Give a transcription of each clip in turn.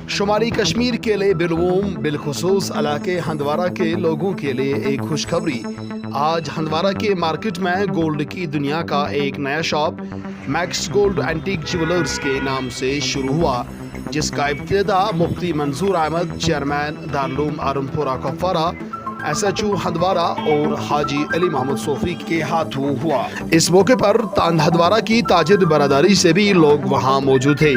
शुमाली कश्मीर के लिए बिलवूम बिलखुसूस इलाके हंदवारा के लोगों के लिए एक खुशखबरी। आज हंदवारा के मार्केट में गोल्ड की दुनिया का एक नया shop max gold antique jewellers के नाम से शुरू हुआ, जिसका इब्तिदा मुफ्ती मंजूर अहमद चेयरमैन दारुल आलमपुरा कुपवारा SHO हंदवारा और हाजी अली मोहम्मद सोफी के हाथों हुआ। इस मौके पर हंदवारा की ताजिर बरादरी से भी लोग वहां मौजूद थे।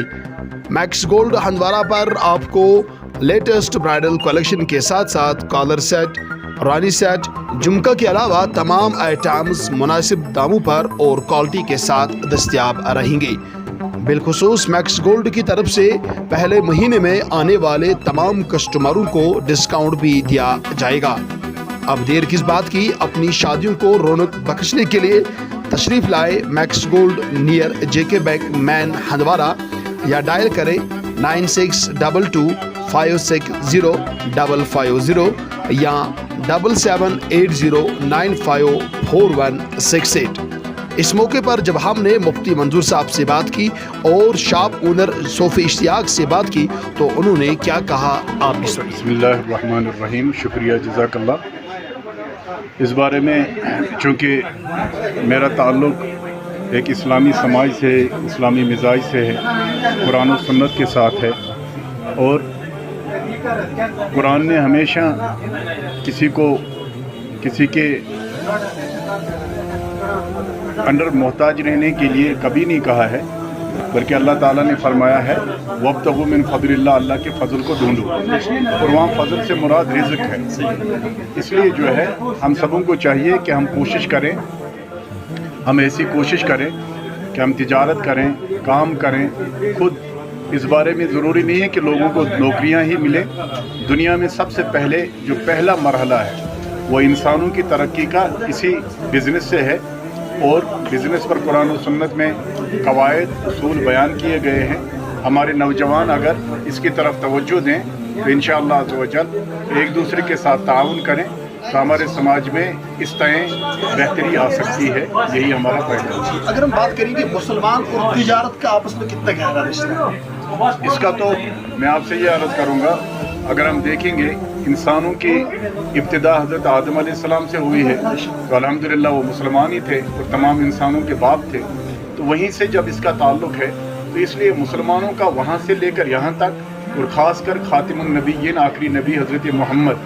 मैक्स गोल्ड हंदवारा पर आपको लेटेस्ट ब्राइडल कलेक्शन के साथ साथ कॉलर सेट, रानी सेट, झुमका के अलावा तमाम आइटम्स मुनासिब दामों पर और क्वालिटी के साथ दस्तयाब रहेंगे। बिलखुसूस मैक्स गोल्ड की तरफ से पहले महीने में आने वाले तमाम कस्टमरों को डिस्काउंट भी दिया जाएगा। अब देर किस बात की, अपनी शादियों को रौनक बख्शने के लिए तशरीफ लाए max gold near JK bank man Handwara या डायल करें 9622560550 या 7780954168। इस मौके पर जब हमने मुफ्ती मंजूर साहब से बात की और शॉप ओनर सोफी इश्तियाक से बात की तो उन्होंने क्या कहा, आप भी सुनिए। बिस्मिल्लाहिर्रहमानिर्रहीम, शुक्रिया, जज़ाकल्लाह। इस बारे में चूँकि मेरा ताल्लुक़ एक इस्लामी समाज से, इस्लामी मिजाज से है, कुरान और सुन्नत के साथ है, और कुरान ने हमेशा किसी के अंडर मोहताज रहने के लिए कभी नहीं कहा है, बल्कि अल्लाह ताला ने फरमाया है वब्तगू मिन फज़लिल्लाह, अल्लाह के फजल को ढूंढो, और वहाँ फजल से मुराद रिज़्क़ है। इसलिए जो है हम सबों को चाहिए कि हम कोशिश करें, हम ऐसी कोशिश करें कि हम तिजारत करें, काम करें खुद। इस बारे में ज़रूरी नहीं है कि लोगों को नौकरियां ही मिलें। दुनिया में सबसे पहले जो पहला मरहला है वो इंसानों की तरक्की का इसी बिज़नेस से है, और बिज़नेस पर कुरान और सुन्नत में कवायद उसूल बयान किए गए हैं। हमारे नौजवान अगर इसकी तरफ तवज्जो दें तो इंशाअल्लाह अज़्ज़ व जल एक दूसरे के साथ ताउन करें तो हमारे समाज में इस तरह बेहतरी आ सकती है। यही हमारा फ़ायदा है। अगर हम बात करेंगे मुसलमान और तिजारत का आपस में कितना गहरा रिश्ता है, इसका तो मैं आपसे ये अर्ज़ करूँगा, अगर हम देखेंगे इंसानों की इब्तिदा हज़रत आदम अलैहिस्सलाम से हुई है, तो अल्हम्दुलिल्लाह वो मुसलमान ही थे और तमाम इंसानों के बाप थे। तो वहीं से जब इसका ताल्लुक़ है तो इसलिए मुसलमानों का वहाँ से लेकर यहाँ तक, और ख़ासकर ख़ातिमुन नबिय्यीन आखिरी नबी हज़रत मोहम्मद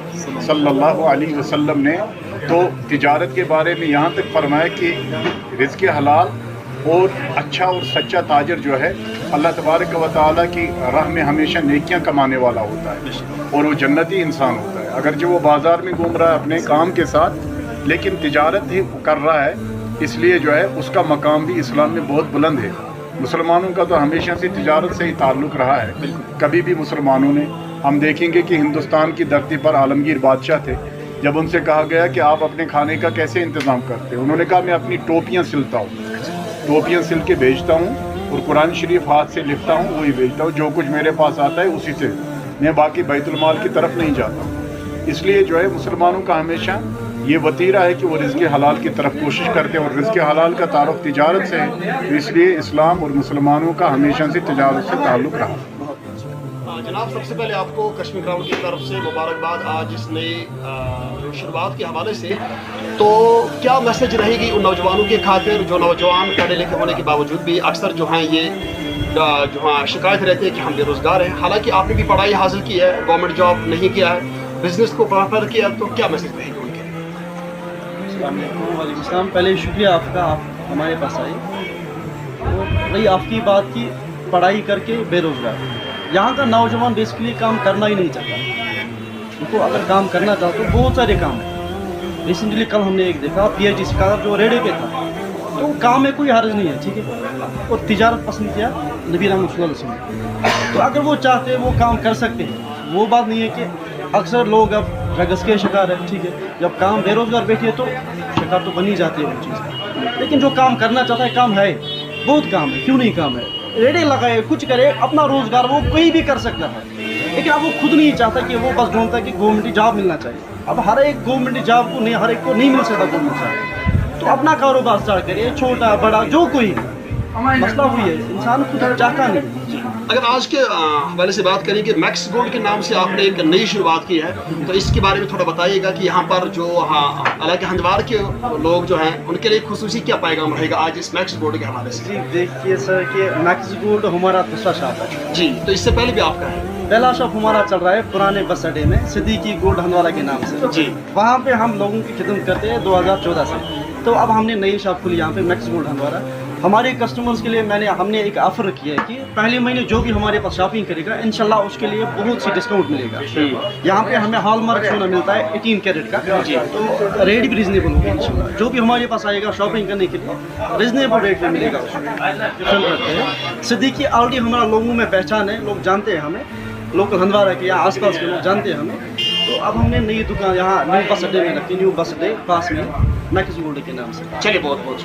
सल्लल्लाहु अलैहि वसल्लम ने तो तिजारत के बारे में यहाँ तक फरमाया कि रिज़्क़ हलाल और अच्छा और सच्चा ताजर जो है अल्लाह तबारक व तआला की राह में हमेशा नेकियां कमाने वाला होता है, और वो जन्नती इंसान होता है। अगर जो वो बाज़ार में घूम रहा है अपने काम के साथ, लेकिन तिजारत ही कर रहा है, इसलिए जो है उसका मकाम भी इस्लाम में बहुत बुलंद है। मुसलमानों का तो हमेशा से तिजारत से ही ताल्लुक़ रहा है। कभी भी मुसलमानों ने, हम देखेंगे कि हिंदुस्तान की धरती पर आलमगीर बादशाह थे, जब उनसे कहा गया कि आप अपने खाने का कैसे इंतज़ाम करते हैं, उन्होंने कहा मैं अपनी टोपियाँ सिलता हूँ, टोपियाँ सिल के बेचता हूँ और कुरान शरीफ हाथ से लिखता हूँ, वही बेचता हूँ, जो कुछ मेरे पास आता है उसी से, मैं बाकी बैतुल माल की तरफ नहीं जाता हूँ। इसलिए जो है मुसलमानों का हमेशा ये वतीरा है कि वो रिज़्क़ हलाल की तरफ कोशिश करते हैं, और रिज़्क़ हलाल का तारुफ तिजारत से है, तो इसलिए इस्लाम और मुसलमानों का हमेशा से तिजारत से ताल्लुक़ रहा। जनाब, सबसे पहले आपको कश्मीर ग्राउंड की तरफ से मुबारकबाद आज इस नई शुरुआत के हवाले से। तो क्या मैसेज रहेगी उन नौजवानों के खातिर जो नौजवान पढ़े लिखे होने के बावजूद भी अक्सर जो हैं ये जो हाँ शिकायत रहती है कि हम बेरोज़गार हैं, हालांकि आपने भी पढ़ाई हासिल की है, गवर्नमेंट जॉब नहीं किया है, बिजनेस को प्रेफर किया, तो क्या मैसेज रहेगी उनके? वालेकुम, पहले शुक्रिया आपका, आप हमारे पास आए। तो रही आपकी बात की पढ़ाई करके बेरोज़गार, यहाँ का नौजवान बेसिकली काम करना ही नहीं चाहता। उनको अगर काम करना चाहता तो बहुत सारे काम हैं। रिसेंटली कल हमने एक देखा PhD स्कॉलर जो रेडे पे था, तो काम में कोई हर्ज नहीं है, ठीक है, और तिजारत पसंद किया नबी रहमत सल्लल्लाहु अलैहि वसल्लम। तो अगर वो चाहते हैं वो काम कर सकते हैं। वो बात नहीं है कि अक्सर लोग अब ड्रग्स के शिकार है, ठीक है, जब काम बेरोज़गार बैठे तो शिकार तो बनी जाती है वो चीज़। लेकिन जो काम करना चाहता है, काम है, बहुत काम है, क्यों नहीं काम है, रेडे लगाए, कुछ करे, अपना रोज़गार वो कोई भी कर सकता है। लेकिन अब वो खुद नहीं चाहता कि वो बस ढूंढता है कि गवर्नमेंट जॉब मिलना चाहिए। अब हर एक गवर्नमेंट जॉब को नहीं, हर एक को नहीं मिल सकता गवर्नमेंट जॉब, तो अपना कारोबार स्टार्ट करिए, छोटा बड़ा जो कोई। मसला हुई है इंसान खुद चाहता नहीं। अगर आज के हवाले से बात करें कि मैक्स गोल्ड के नाम से आपने एक नई शुरुआत की है, तो इसके बारे में थोड़ा बताइएगा कि यहाँ पर जो हालांकि हंदवारा के लोग जो हैं उनके लिए खुसूसी क्या पैगाम रहेगा आज इस मैक्स गोल्ड के हवाले से? जी देखिए सर कि मैक्स गोल्ड हमारा दूसरा शॉप है जी, तो इससे पहले भी आपका है? पहला शॉप हमारा चल रहा है पुराने बस अड्डे में सिद्दीकी गोल्ड हंदवारा के नाम से जी। वहाँ पे हम लोगों की खिदमत करते हैं 2014 से। तो अब हमने नई शॉप खोली यहाँ पे मैक्स गोल्ड हंदवारा। हमारे कस्टमर्स के लिए हमने एक ऑफर रखी है कि पहले महीने जो भी हमारे पास शॉपिंग करेगा इंशाल्लाह उसके लिए बहुत सी डिस्काउंट मिलेगा। यहाँ पे हमें हॉलमार्क सोना मिलता है 18 कैरेट का, तो रेट भी रिजनेबल होगा इंशाल्लाह। जो भी हमारे पास आएगा शॉपिंग करने के लिए रिजनेबल रेट में मिलेगा उसमें। सिद्दीकी ऑलरेडी हमारा लोगों में पहचान है, लोग जानते हैं हमें, लोकल हंदवारा के या आसपास के लोग जानते हैं हमें। तो अब हमने नई दुकान यहाँ न्यू बस अड्डे में रखी, न्यू बस अड्डे पास में मैक्स गोल्ड के नाम से। चलिए बहुत बहुत